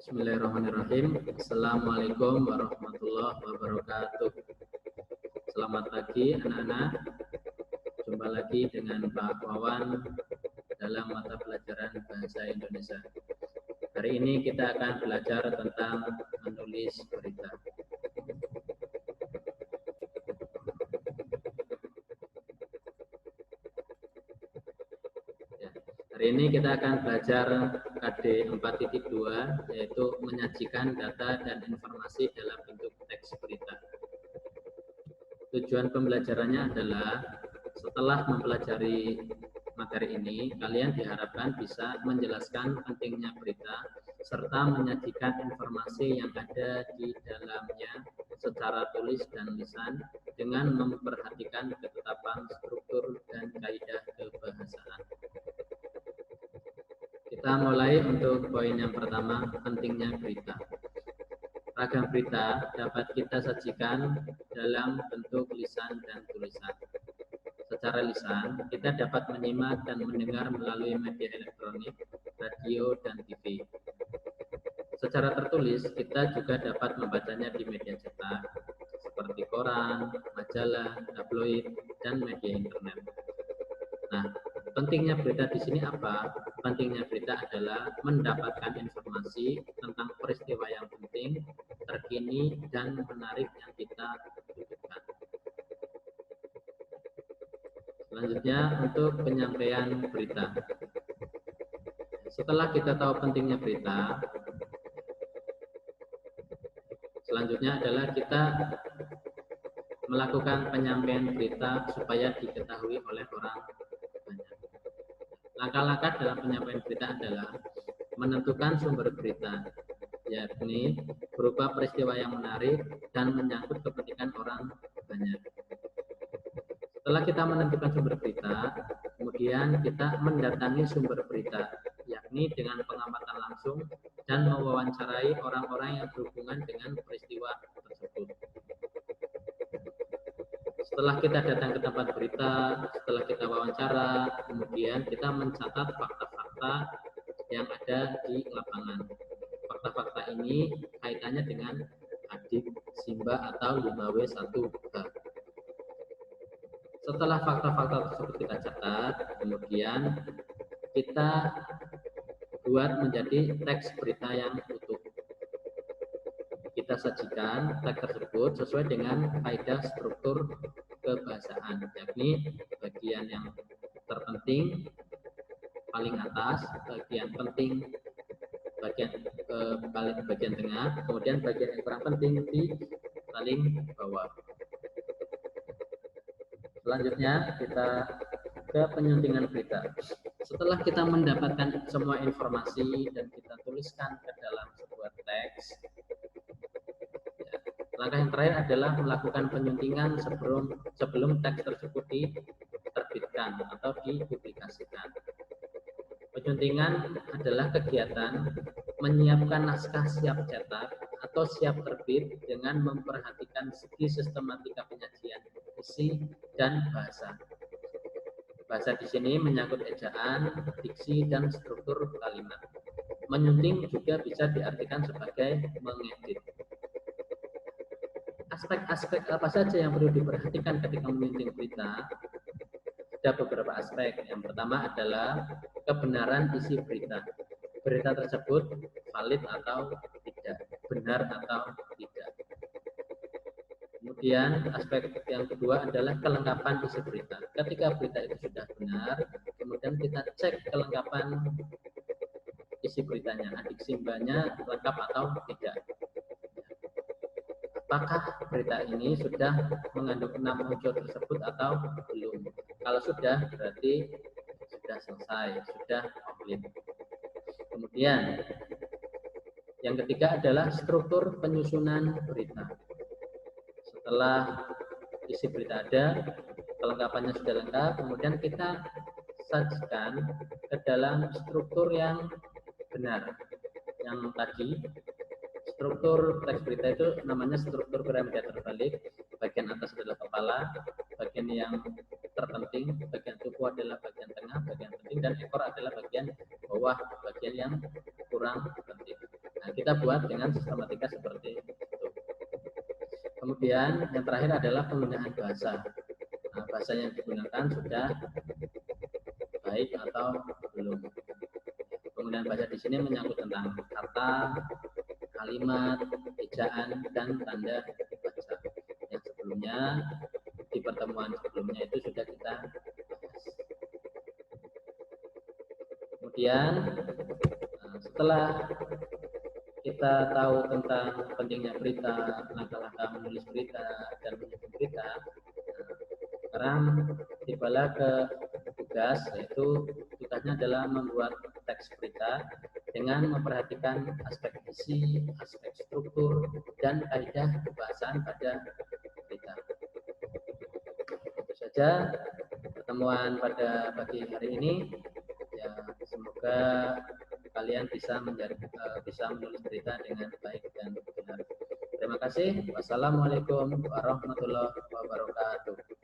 Bismillahirrahmanirrahim. Assalamualaikum warahmatullahi wabarakatuh. Selamat pagi anak-anak. Jumpa lagi dengan Pak Wawan dalam mata pelajaran Bahasa Indonesia. Hari ini kita akan belajar tentang menulis berita. Hari ini kita akan belajar KD 4.2, yaitu menyajikan data dan informasi dalam bentuk teks berita. Tujuan pembelajarannya adalah setelah mempelajari materi ini, kalian diharapkan bisa menjelaskan pentingnya berita serta menyajikan informasi yang ada di dalamnya secara tulis dan lisan dengan memperhatikan ketetapan struktur dan kaidah kebahasaan. Kita mulai untuk poin yang pertama, pentingnya berita. Ragam berita dapat kita sajikan dalam bentuk lisan dan tulisan. Secara lisan, kita dapat menyimak dan mendengar melalui media elektronik, radio, dan TV. Secara tertulis, kita juga dapat membacanya di media cetak, seperti koran, majalah, tabloid, dan media internet. Nah, pentingnya berita di sini apa? Pentingnya berita adalah mendapatkan informasi tentang peristiwa yang penting, terkini, dan menarik yang kita butuhkan. Selanjutnya, untuk penyampaian berita. Setelah kita tahu pentingnya berita, selanjutnya adalah kita melakukan penyampaian berita supaya diketahui oleh orang banyak. Langkah-langkah dalam penyampaian berita adalah menentukan sumber berita, yakni berupa peristiwa yang menarik dan menyangkut kepentingan orang banyak. Setelah kita menentukan sumber berita, kemudian kita mendatangi sumber berita, yakni dengan pengamatan langsung dan mewawancarai orang-orang yang berhubungan dengan peristiwa tersebut. Setelah kita datang ke tempat berita, setelah kita wawancara, kemudian kita mencatat fakta-fakta yang ada di lapangan. Fakta-fakta ini kaitannya dengan adik, Simba, atau 5W1H. Setelah fakta-fakta tersebut kita catat, kemudian kita buat menjadi teks berita yang utuh. Kita sajikan teks tersebut sesuai dengan kaidah struktur kebahasaan, yakni bagian yang terpenting paling atas, bagian penting bagian tengah, kemudian bagian yang kurang penting di paling bawah. Selanjutnya kita ke penyuntingan berita. Setelah kita mendapatkan semua informasi dan kita tuliskan ke dalam sebuah teks, langkah yang terakhir adalah melakukan penyuntingan sebelum teks tersebut diterbitkan atau dipublikasikan. Penyuntingan adalah kegiatan menyiapkan naskah siap cetak atau siap terbit dengan memperhatikan segi sistematika penyajian, isi, dan bahasa. Bahasa di sini menyangkut ejaan, diksi, dan struktur kalimat. Menyunting juga bisa diartikan sebagai mengedit. Aspek-aspek apa saja yang perlu diperhatikan ketika menyunting berita? Ada beberapa aspek. Yang pertama adalah kebenaran isi berita. Berita tersebut valid atau tidak, benar atau tidak. Kemudian aspek yang kedua adalah kelengkapan isi berita. Ketika berita itu sudah benar, kemudian kita cek kelengkapan isi beritanya, adik simbanya lengkap atau tidak. Apakah berita ini sudah mengandung 6 unsur tersebut atau belum? Kalau sudah, berarti sudah selesai, sudah komplit. Kemudian yang ketiga adalah struktur penyusunan berita. Setelah isi berita ada, kelengkapannya sudah lengkap, kemudian kita sajikan ke dalam struktur yang benar. Yang tadi, struktur teks berita itu namanya struktur piramida terbalik. Bagian atas adalah kepala, bagian yang terpenting, bagian tubuh adalah bagian tengah, bagian penting, dan ekor adalah bagian bawah, bagian yang kurang penting. Nah, kita buat dengan sistematika seperti itu. Kemudian yang terakhir adalah penggunaan bahasa. Nah, bahasa yang digunakan sudah baik atau belum. Penggunaan bahasa di sini menyangkut tentang kata, kalimat, ejaan, dan tanda baca. Yang sebelumnya di pertemuan sebelumnya itu sudah kita bahas. Kemudian setelah kita tahu tentang pentingnya berita, langkah-langkah menulis berita dan menyusun berita, sekarang tibalah ke tugas, yaitu tugasnya adalah membuat teks berita dengan memperhatikan aspek isi, aspek struktur, dan kaidah pembahasan pada berita. Itu saja pertemuan pada pagi hari ini. Ya, semoga kalian bisa menulis berita dengan baik dan benar. Terima kasih. Wassalamualaikum warahmatullahi wabarakatuh.